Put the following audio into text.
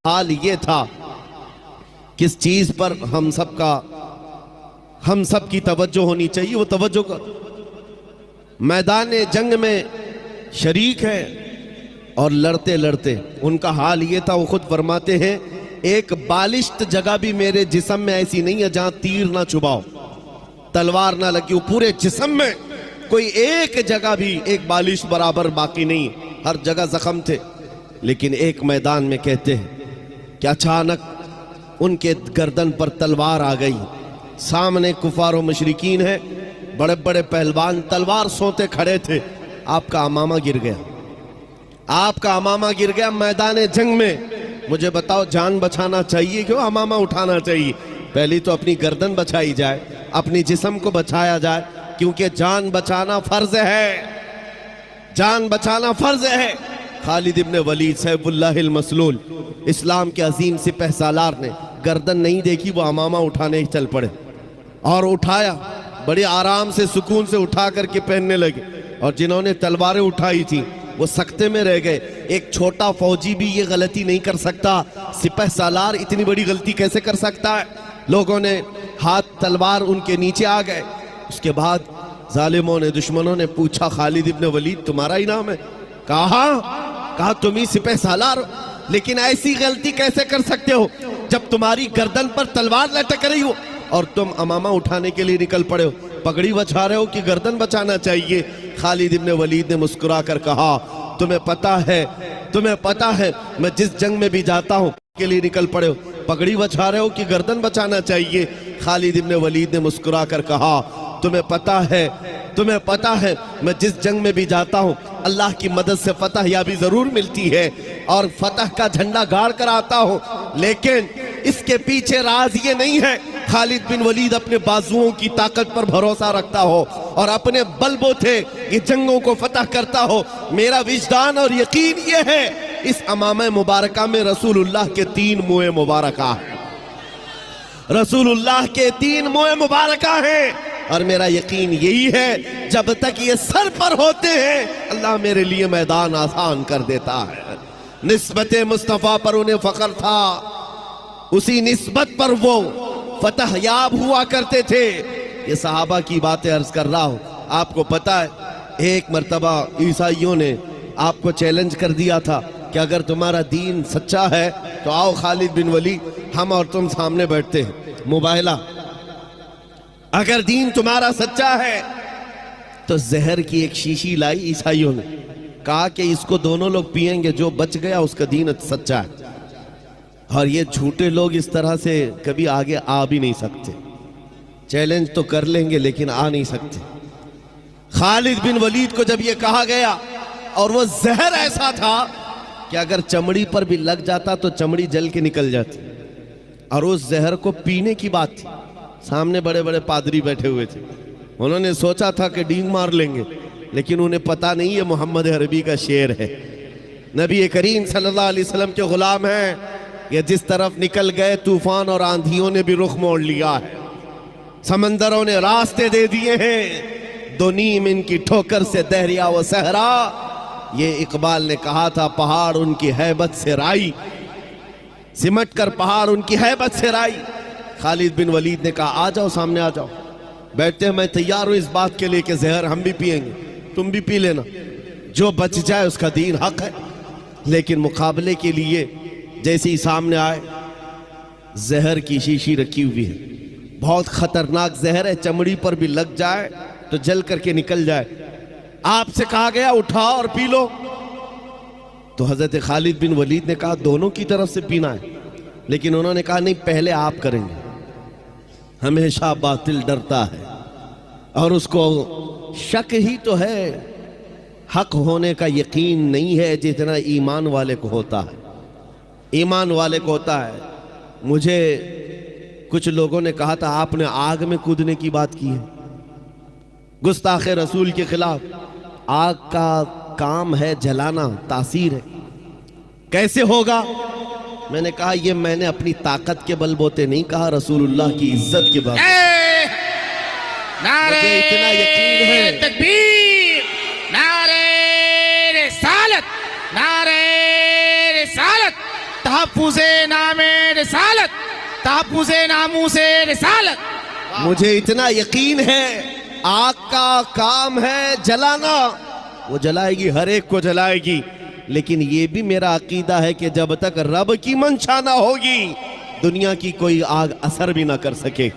हाल ये था, किस चीज पर हम सब की तवज्जो होनी चाहिए, वो तवज्जो कर मैदान जंग में शरीक है और लड़ते लड़ते उनका हाल ये था। वो खुद फरमाते हैं, एक बालिश्त जगह भी मेरे जिस्म में ऐसी नहीं है जहां तीर ना चुभाओ, तलवार ना लगी हो। पूरे जिस्म में कोई एक जगह भी एक बालिश बराबर बाकी नहीं, हर जगह जख्म थे। लेकिन एक मैदान में कहते हैं कि अचानक उनके गर्दन पर तलवार आ गई। सामने कुफार व मुशरिकीन है, बड़े बड़े पहलवान तलवार सोते खड़े थे। आपका अमामा गिर गया, आपका अमामा गिर गया मैदान जंग में। मुझे बताओ, जान बचाना चाहिए क्यों अमामा उठाना चाहिए? पहली तो अपनी गर्दन बचाई जाए, अपनी जिस्म को बचाया जाए, क्योंकि जान बचाना फर्ज है, जान बचाना फर्ज है। खालिद इब्ने वलीद सैफुल्लाहिल मसलूल, इस्लाम के अजीम सिपह सालार ने गर्दन नहीं देखी, वो अमामा उठाने ही चल पड़े और उठाया, बड़े आराम से सुकून से उठा करके पहनने लगे। और जिन्होंने तलवारें उठाई थी वो सख्ते में रह गए। एक छोटा फौजी भी ये गलती नहीं कर सकता, सिपह सालार इतनी बड़ी गलती कैसे कर सकता है? लोगों ने हाथ तलवार उनके नीचे आ गए। उसके बाद जालिमों ने, दुश्मनों ने पूछा, खालिद इब्ने वलीद तुम्हारा ही नाम है? कहा तुम ही सिपह सालार हो, लेकिन ऐसी गलती कैसे कर सकते हो जब तुम्हारी गर्दन पर तलवार लटक रही हो और तुम अमामा उठाने के लिए निकल पड़े हो? पगड़ी बचा रहे हो कि गर्दन बचाना चाहिए? खालिद इब्ने वलीद ने मुस्कुरा कर कहा, तुम्हें पता है मैं जिस जंग में भी जाता हूं के लिए निकल पड़े हो, पगड़ी बचा रहे हो कि गर्दन बचाना चाहिए? खालिद इब्ने वलीद ने मुस्कुरा कर कहा, तुम्हें पता है मैं जिस जंग में भी जाता हूं अल्लाह की मदद से फतह याबी जरूर मिलती है और फतह का झंडा गाड़ कर आता हूं, लेकिन इसके पीछे राज ये नहीं है खालिद बिन वलीद अपने बाजुओं की ताकत पर भरोसा रखता हो और अपने बलबूते ये जंगों को फतह करता हो। मेरा विजदान और यकीन ये है, इस अमामा मुबारका में रसूलुल्लाह के 3 मुँह मुबारका है, रसूलुल्लाह के 3 मुँह मुबारका है। और मेरा यकीन यही है, जब तक ये सर पर होते हैं अल्लाह मेरे लिए मैदान आसान कर देता है। निस्बत मुस्तफ़ा पर उन्हें फख्र था, उसी निस्बत पर वो फतह याब हुआ करते थे। ये सहाबा की बातें अर्ज कर रहा हूं। आपको पता है, एक मर्तबा ईसाइयों ने आपको चैलेंज कर दिया था कि अगर तुम्हारा दीन सच्चा है तो आओ खालिद बिन वलीद, हम और तुम सामने बैठते हैं मुबाहला। अगर दीन तुम्हारा सच्चा है तो जहर की एक शीशी लाई ईसाइयों ने, कहा कि इसको दोनों लोग पिएंगे, जो बच गया उसका दीन सच्चा है। और ये झूठे लोग इस तरह से कभी आगे आ भी नहीं सकते, चैलेंज तो कर लेंगे लेकिन आ नहीं सकते। खालिद बिन वलीद को जब ये कहा गया, और वो जहर ऐसा था कि अगर चमड़ी पर भी लग जाता तो चमड़ी जल के निकल जाती, और उस जहर को पीने की बात थी। सामने बड़े बड़े पादरी बैठे हुए थे, उन्होंने सोचा था कि डींग मार लेंगे, लेकिन उन्हें पता नहीं है मोहम्मद अरबी का शेर है, नबी करीम सल्लल्लाहु अलैहि वसल्लम के गुलाम हैं। ये जिस तरफ निकल गए तूफान और आंधियों ने भी रुख मोड़ लिया है, समंदरों ने रास्ते दे दिए हैं, दो नीम इनकी ठोकर से दहरिया व सहरा। ये इकबाल ने कहा था, पहाड़ उनकी हैबत से राई, सिमट कर पहाड़ उनकी हैबत से राई। खालिद बिन वलीद ने कहा, आ जाओ, सामने आ जाओ, बैठते हैं, मैं तैयार हूं इस बात के लिए कि जहर हम भी पिएंगे, तुम भी पी लेना, जो बच जाए उसका दीन हक है। लेकिन मुकाबले के लिए जैसे ही सामने आए, जहर की शीशी रखी हुई है, बहुत खतरनाक जहर है, चमड़ी पर भी लग जाए तो जल करके निकल जाए। आपसे कहा गया उठाओ और पी लो। तो हजरत खालिद बिन वलीद ने कहा, दोनों की तरफ से पीना है, लेकिन उन्होंने कहा नहीं, पहले आप करेंगे। हमेशा बातिल डरता है और उसको शक ही तो है, हक होने का यकीन नहीं है जितना ईमान वाले को होता है, ईमान वाले को होता है। मुझे कुछ लोगों ने कहा था, आपने आग में कूदने की बात की है, गुस्ताख रसूल के खिलाफ। आग का काम है जलाना, तासीर है, कैसे होगा? मैंने कहा, ये मैंने अपनी ताकत के बलबूते नहीं कहा, रसूलुल्लाह की इज्जत के बात। मुझे इतना यकीन है, तकबीर, नारे रिसालत, नारे रिसालत, तहफ़्फ़ुज़े नामे रिसालत, तहफ़्फ़ुज़े नामूसे रिसालत। मुझे इतना यकीन है आग का काम है जलाना, वो जलाएगी, हर एक को जलाएगी, लेकिन ये भी मेरा अकीदा है कि जब तक रब की मंशा ना होगी दुनिया की कोई आग असर भी ना कर सके।